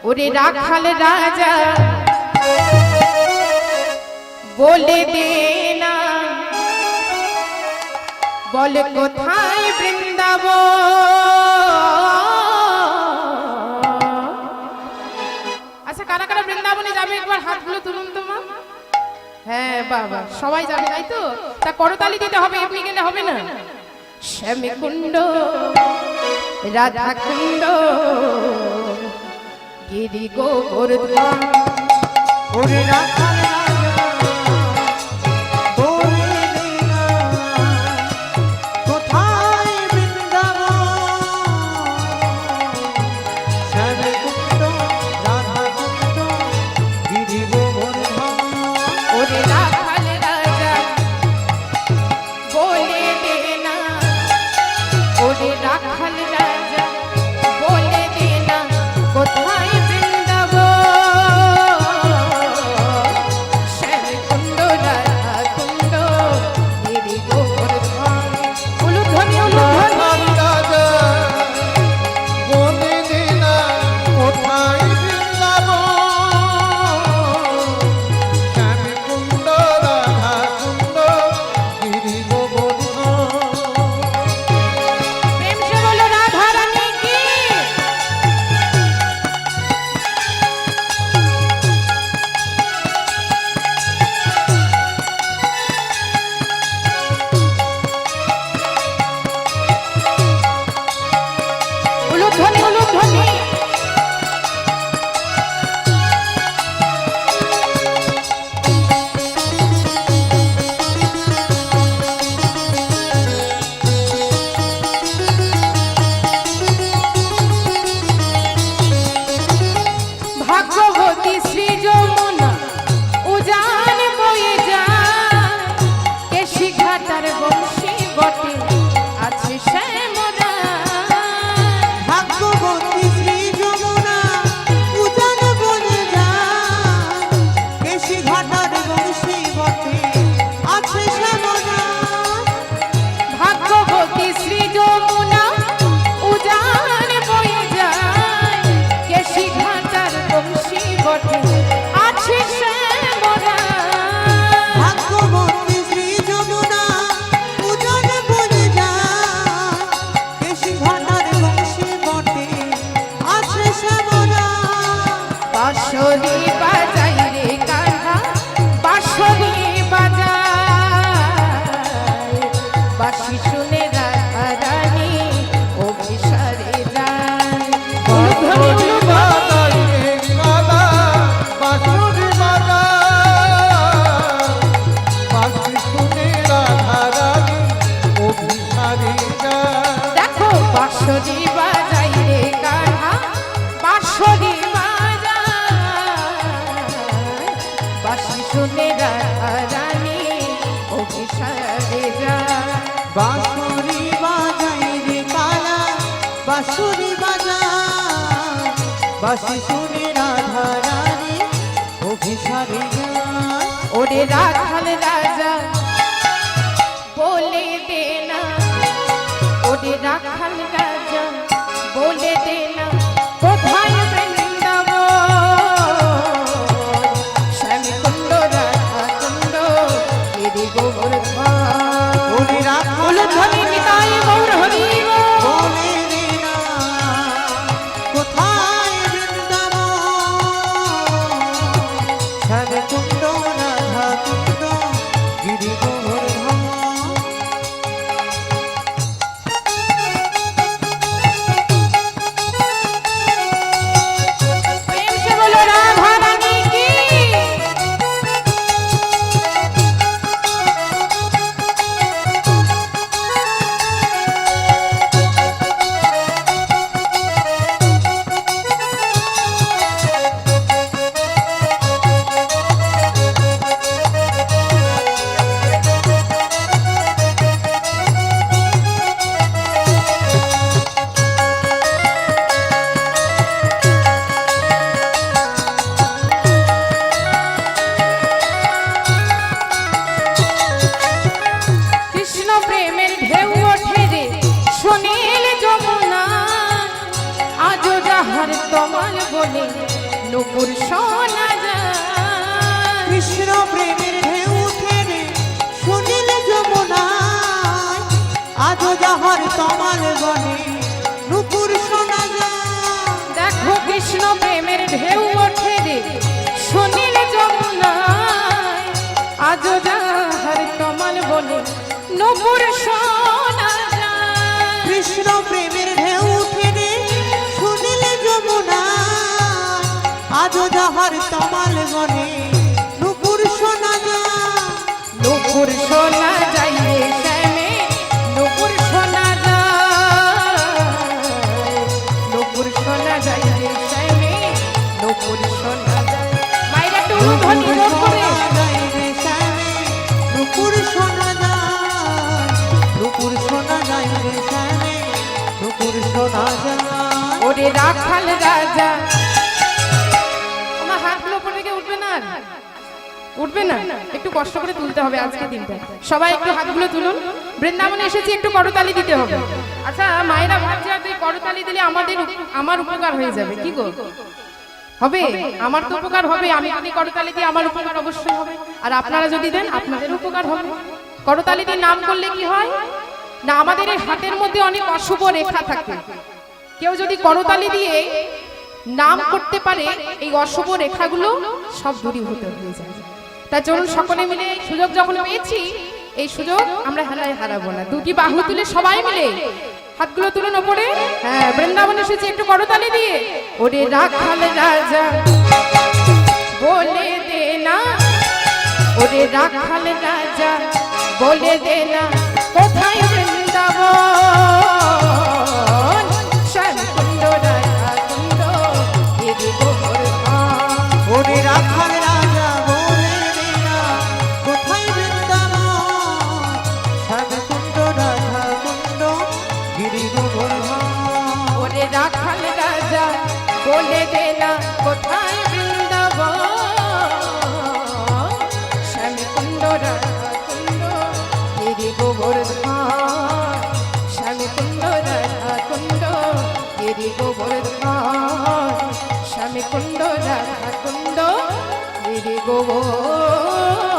ওরে রাখাল রাজা বলে দে না, বলে কোথায় বৃন্দাবন। আচ্ছা কারা কারা বৃন্দাবনে যাবে একবার হাতগুলো তুলুন তো মা। হ্যাঁ বাবা সবাই যাবে তাই তো, তা করতালি দিতে হবে, এমনি গেলে হবে না। শ্যামী কুণ্ড রাধা কুণ্ড গিরি গোবর্ধন, ওরে রাখাল রাজা বলে দে না, কোথায় বৃন্দাবন। শ্যামকুণ্ড রাধাকুণ্ড গিরি গোবর্ধন, ওরে রাখাল রাজা বলে দে না, ওরে রাখাল রাজা বলে দে না, কোথায় শ্যামকুণ্ড রাধা কুণ্ড গিরি গোবর্ধন। উলুধ্বনি উলুধ্বনি। রাজা বলে দে না, কোথায় বৃন্দাবন। শ্যামকুণ্ড রাধাকুণ্ড গিরি গোবর্ধন। প্রেম সে বলো রাধা রানী কি। উলুধ্বনি উলুধ্বনি। ভাগ্যবতী শ্রী যমুনা উজান বয়ে যায়, কেশি ঘাটার বংশী বটে আছে শ্যামরা। ভাগ্যবতী শ্রী যমুনা উজান বনে যায়, কেশি ঘাটার বংশী বটে আছে শ্যামরা। ভাগ্যবতী শ্রী যমুনা উজান বয়ে যায়, কেশি ঘাটার বংশী বটে আছে শ্যামরা। ভাগ্যবতী শ্রী যমুনা উজান বনে যায়, কেশি ঘাটার বংশী বটে আছে শ্যামরা। বাঁশরি বাজাই রে কাহা বাঁশরি বাজায়, বাঁশি শুনে রাধা রানী অভিসারে যায়। উলুধ্বনি উলুধ্বনি। দেখো বাঁশরি বাজাই রে কাহা বাঁশরি বাজায়, বাঁশি শুনে রাধা রানী অভিসারে যায়। বাঁশুরি বাজাই রে কালা বাঁশুরি বাজায়, বাঁশি শুনে রাধা রানী অভিসারে যায়। ওরে রাখাল রাজা বলে দে না, ওরে রাখাল রাজা বলে দে না, কোথায় বৃন্দাবন। শ্যামকুণ্ড রাধা কুণ্ড গিরি গোবর্ধন। ওরে রাখাল উলুধ্বনি নিতাই গৌর হরি বল। বলে দে না, কোথায় বৃন্দাবন। শ্যামকুণ্ড রাধাকুণ্ড গিরি গোবর্ধন। প্রেম সে বলো রাধা রানী কি। তোমার বলে নুপুর শোনা যায়। কৃষ্ণ প্রেমের ঢেউ উঠে রে সুনীল যমুনায়, আজও যাহার তমাল বনে নুপুর শোনা যায়। দেখো কৃষ্ণ প্রেমের ঢেউ ওঠে রে সুনীল যমুনায়, আজও যাহার তমাল বনে নুপুর শোনা যায়। কৃষ্ণ প্রেমের ঢেউ উঠে রে সুনীল যমুনায়, আজও যাহার তমাল বনে নুপুর শোনা যায়। নুপুর শোনা যায় রে শ্যামে, নুপুর শোনা যায়, নুপুর শোনা যায় রে শ্যামে, নুপুর শোনা যায়। মায়েরা একটু উলুধ্বনি জোর করে। নুপুর শোনা যায়, নুপুর শোনা যায় রে শ্যামে, নুপুর শোনা যায়। ওরে রাখাল রাজা, আমার হাতগুলো উপর দিকে উঠবে না, উঠবে না, একটু কষ্ট করে তুলতে হবে আজকে দিনটা। সবাই একটু হাতগুলো তুলুন। বৃন্দাবনে এসেছি, একটু করতালি দিতে হবে। আচ্ছা মায়েরা ভাবছে হয়তো এই করতালি দিলে আমার উপকার হয়ে যাবে, কি গো হবে? আমার তো উপকার হবে, আমি যদি করতালি দিই আমার উপকার অবশ্যই হবে, আর আপনারা যদি দেন আপনাদের উপকার হবে। করতালি দিয়ে নাম করলে কি হয় না, আমাদের এই হাতের মধ্যে অনেক অশুভ রেখা থাকে। কেউ যদি করতালি দিয়ে নাম করতে পারে, এই অশুভ রেখাগুলো সব দূরীভূত হয়ে যায়। তাই চলুন সকলে মিলে, সুযোগ যখন পেয়েছি এই সুযোগ আমরা হারাবো না। দুটি বাহু তুলে সবাই মিলে হাতগুলো তুলুন ওপরে। হ্যাঁ, বৃন্দাবন এসেছি, একটু করতালি দিয়ে। ওরে রাখাল রাজা বলে দে না, ওরে রাখাল রাজা বলে দে না, কোথায় বৃন্দাবন শ্যামকুণ্ড রাধা কুণ্ড গিরি গোবর্ধন। ওরে রাখাল রাজা বলে দে না, কোথায় বৃন্দাবন শ্যামকুণ্ড রাধা কুণ্ড গিরি গোবর্ধন। ওরে রাখাল রাজা বলে দে না, কোথায় বৃন্দাবন শ্যামকুণ্ড রাধা কুণ্ড গিরি গোবর্ধন, শ্যামকুণ্ড রাধা কুণ্ড গিরি গোবর্ধন, শ্যামকুণ্ড রাধা কুণ্ড গিরি গোবর্ধন।